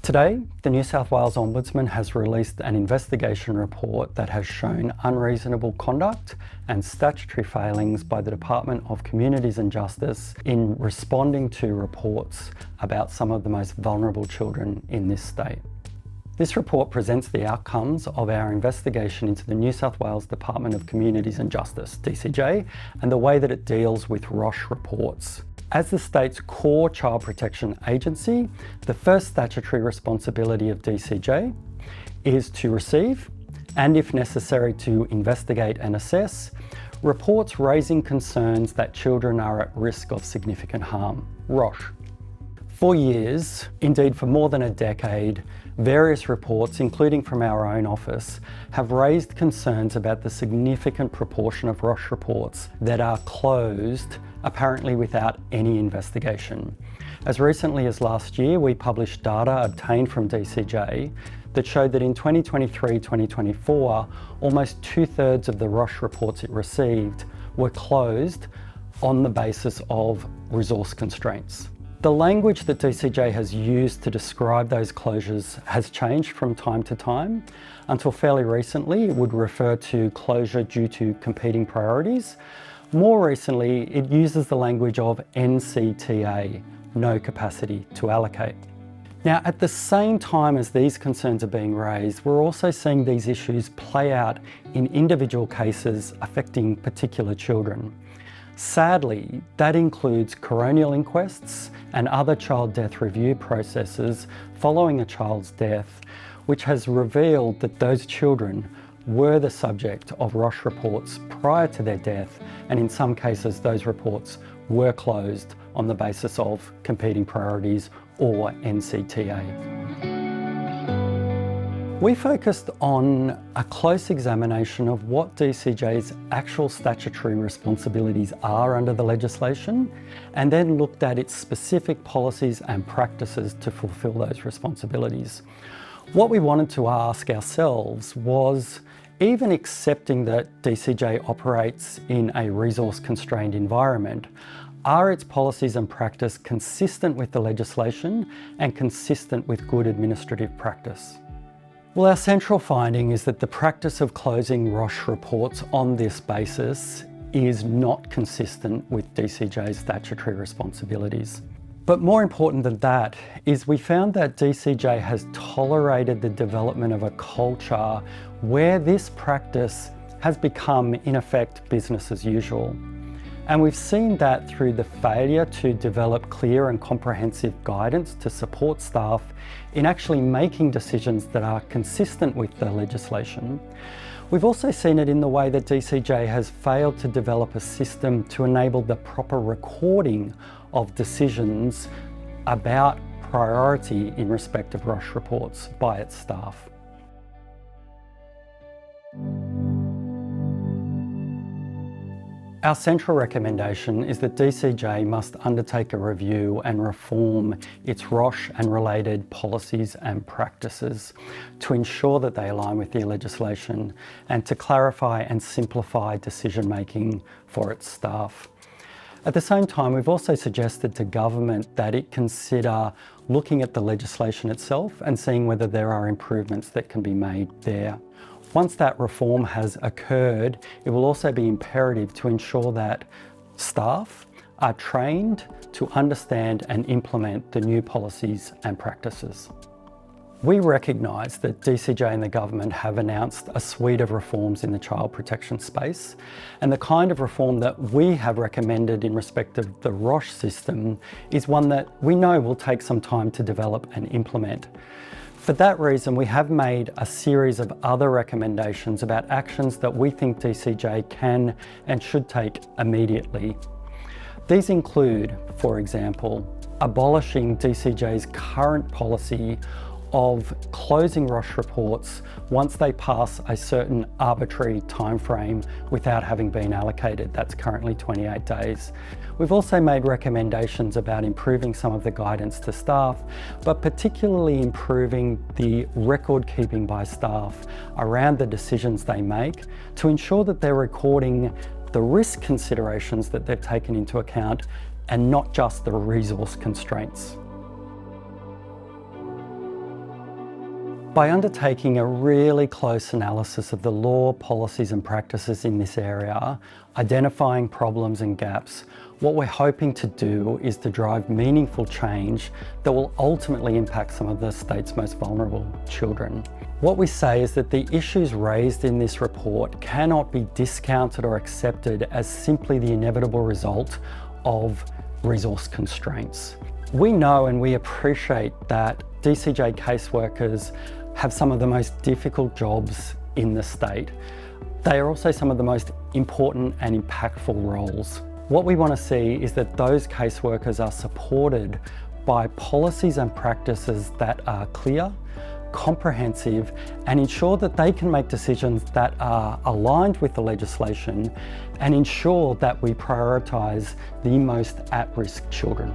Today, the New South Wales Ombudsman has released an investigation report that has shown unreasonable conduct and statutory failings by the Department of Communities and Justice in responding to reports about some of the most vulnerable children in this state. This report presents the outcomes of our investigation into the New South Wales Department of Communities and Justice, DCJ, and the way that it deals with ROSH reports. As the state's core child protection agency, the first statutory responsibility of DCJ is to receive, and if necessary to investigate and assess, reports raising concerns that children are at risk of significant harm, ROSH. For years, indeed for more than a decade, various reports, including from our own office, have raised concerns about the significant proportion of ROSH reports that are closed apparently without any investigation. As recently as last year, we published data obtained from DCJ that showed that in 2023-2024, almost 2/3 of the ROSH reports it received were closed on the basis of resource constraints. The language that DCJ has used to describe those closures has changed from time to time. Until fairly recently, it would refer to closure due to competing priorities. More recently, it uses the language of NCTA, no capacity to allocate. Now, at the same time as these concerns are being raised, we're also seeing these issues play out in individual cases affecting particular children. Sadly, that includes coronial inquests and other child death review processes following a child's death, which has revealed that those children were the subject of ROSH reports prior to their death, and in some cases those reports were closed on the basis of competing priorities or NCTA. We focused on a close examination of what DCJ's actual statutory responsibilities are under the legislation, and then looked at its specific policies and practices to fulfil those responsibilities. What we wanted to ask ourselves was, even accepting that DCJ operates in a resource-constrained environment, are its policies and practice consistent with the legislation and consistent with good administrative practice? Well, our central finding is that the practice of closing ROSH reports on this basis is not consistent with DCJ's statutory responsibilities. But more important than that is we found that DCJ has tolerated the development of a culture where this practice has become, in effect, business as usual. And we've seen that through the failure to develop clear and comprehensive guidance to support staff in actually making decisions that are consistent with the legislation. We've also seen it in the way that DCJ has failed to develop a system to enable the proper recording of decisions about priority in respect of ROSH reports by its staff. Our central recommendation is that DCJ must undertake a review and reform its ROSH and related policies and practices to ensure that they align with the legislation and to clarify and simplify decision-making for its staff. At the same time, we've also suggested to government that it consider looking at the legislation itself and seeing whether there are improvements that can be made there. Once that reform has occurred, it will also be imperative to ensure that staff are trained to understand and implement the new policies and practices. We recognise that DCJ and the government have announced a suite of reforms in the child protection space, and the kind of reform that we have recommended in respect of the ROSH system is one that we know will take some time to develop and implement. For that reason, we have made a series of other recommendations about actions that we think DCJ can and should take immediately. These include, for example, abolishing DCJ's current policy of closing ROSH reports once they pass a certain arbitrary timeframe without having been allocated. That's currently 28 days. We've also made recommendations about improving some of the guidance to staff, but particularly improving the record keeping by staff around the decisions they make to ensure that they're recording the risk considerations that they've taken into account and not just the resource constraints. By undertaking a really close analysis of the law, policies and practices in this area, identifying problems and gaps, what we're hoping to do is to drive meaningful change that will ultimately impact some of the state's most vulnerable children. What we say is that the issues raised in this report cannot be discounted or accepted as simply the inevitable result of resource constraints. We know and we appreciate that DCJ caseworkers have some of the most difficult jobs in the state. They are also some of the most important and impactful roles. What we want to see is that those caseworkers are supported by policies and practices that are clear, comprehensive, and ensure that they can make decisions that are aligned with the legislation and ensure that we prioritise the most at-risk children.